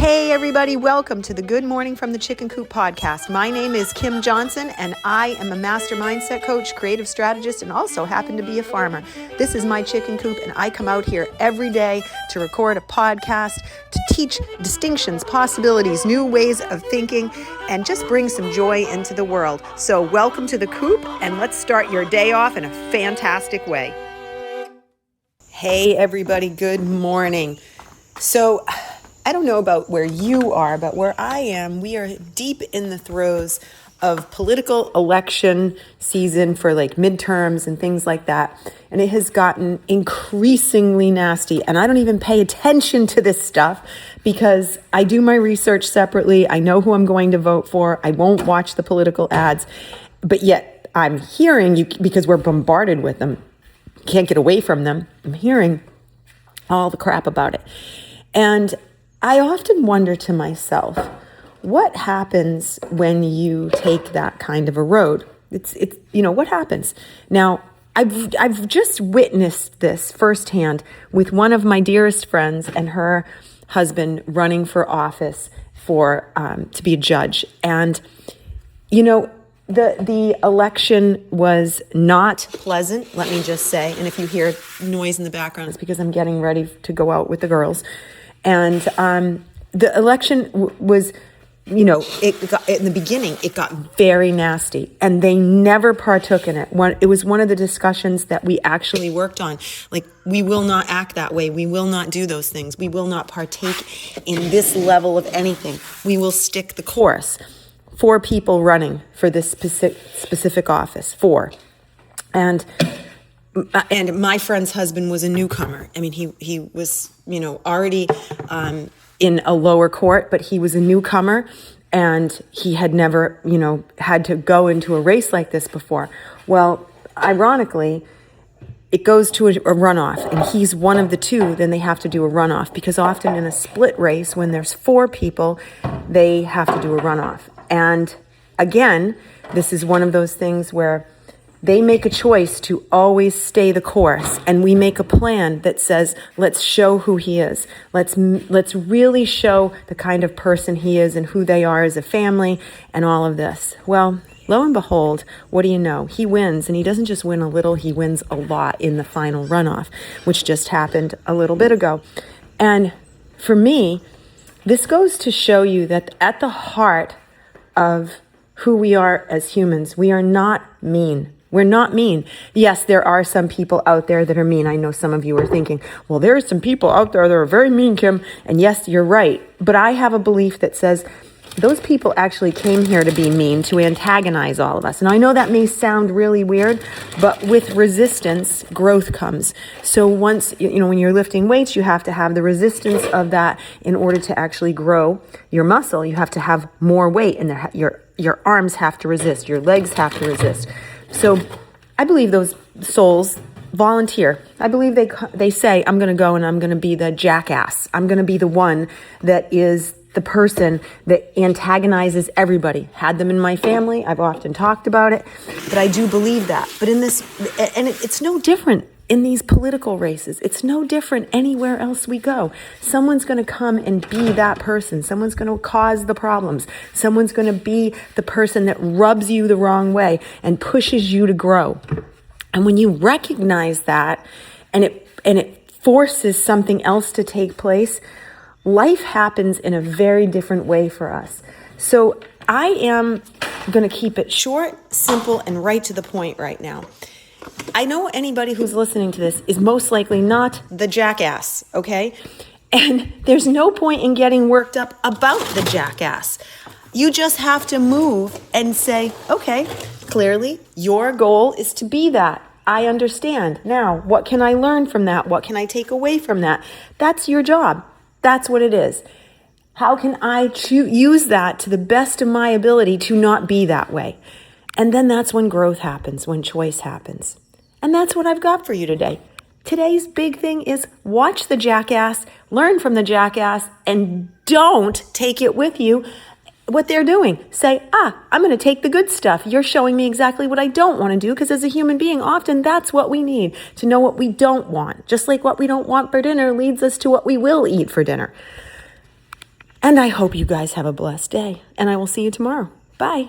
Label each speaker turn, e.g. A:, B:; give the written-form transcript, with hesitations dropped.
A: Hey everybody, welcome to the Good Morning from the Chicken Coop podcast. My name is Kim Johnson and I am a master mindset coach, creative strategist, and also happen to be a farmer. This is my chicken coop and I come out here every day to record a podcast, to teach distinctions, possibilities, new ways of thinking, and just bring some joy into the world. So welcome to the coop and let's start your day off in a fantastic way. Hey everybody, good morning. So I don't know about where you are, but where I am, we are deep in the throes of political election season for like midterms and things like that. And it has gotten increasingly nasty. And I don't even pay attention to this stuff because I do my research separately. I know who I'm going to vote for. I won't watch the political ads. But yet I'm hearing you because we're bombarded with them. Can't get away from them. I'm hearing all the crap about it. And I often wonder to myself, what happens when you take that kind of a road? It's what happens? Now, I've just witnessed this firsthand with one of my dearest friends and her husband running for office for to be a judge. And, the election was not pleasant, let me just say. And if you hear noise in the background, it's because I'm getting ready to go out with the girls. And the election was, it got, in the beginning, it got very nasty and they never partook in it. It was one of the discussions that we actually worked on. Like, we will not act that way. We will not do those things. We will not partake in this level of anything. We will stick the course. 4 people running for this specific office, 4. And my friend's husband was a newcomer. I mean, he was, already in a lower court, but he was a newcomer and he had never, had to go into a race like this before. Well, ironically, it goes to a runoff and he's one of the 2, then they have to do a runoff because often in a split race, when there's 4 people, they have to do a runoff. And again, this is one of those things where they make a choice to always stay the course, and we make a plan that says, let's show who he is. Let's really show the kind of person he is and who they are as a family and all of this. Well, lo and behold, what do you know? He wins, and he doesn't just win a little, he wins a lot in the final runoff, which just happened a little bit ago. And for me, this goes to show you that at the heart of who we are as humans, we are not mean. We're not mean. Yes, there are some people out there that are mean. I know some of you are thinking, well, there are some people out there that are very mean, Kim. And yes, you're right. But I have a belief that says those people actually came here to be mean, to antagonize all of us. And I know that may sound really weird, but with resistance, growth comes. So once, when you're lifting weights, you have to have the resistance of that in order to actually grow your muscle. You have to have more weight and your arms have to resist. Your legs have to resist. So I believe those souls volunteer. I believe they say, I'm going to go and I'm going to be the jackass. I'm going to be the one that is the person that antagonizes everybody. Had them in my family. I've often talked about it, but I do believe that. But in this, and it's no different in these political races. It's no different anywhere else we go. Someone's going to come and be that person. Someone's going to cause the problems. Someone's going to be the person that rubs you the wrong way and pushes you to grow. And when you recognize that and it forces something else to take place, life happens in a very different way for us. So I am going to keep it short, simple, and right to the point right now. I know anybody who's listening to this is most likely not the jackass, okay? And there's no point in getting worked up about the jackass. You just have to move and say, okay, clearly your goal is to be that. I understand. Now, what can I learn from that? What can I take away from that? That's your job. That's what it is. How can I use that to the best of my ability to not be that way? And then that's when growth happens, when choice happens. And that's what I've got for you today. Today's big thing is watch the jackass, learn from the jackass, and don't take it with you, what they're doing. Say, I'm going to take the good stuff. You're showing me exactly what I don't want to do, because as a human being, often that's what we need, to know what we don't want. Just like what we don't want for dinner leads us to what we will eat for dinner. And I hope you guys have a blessed day. And I will see you tomorrow. Bye.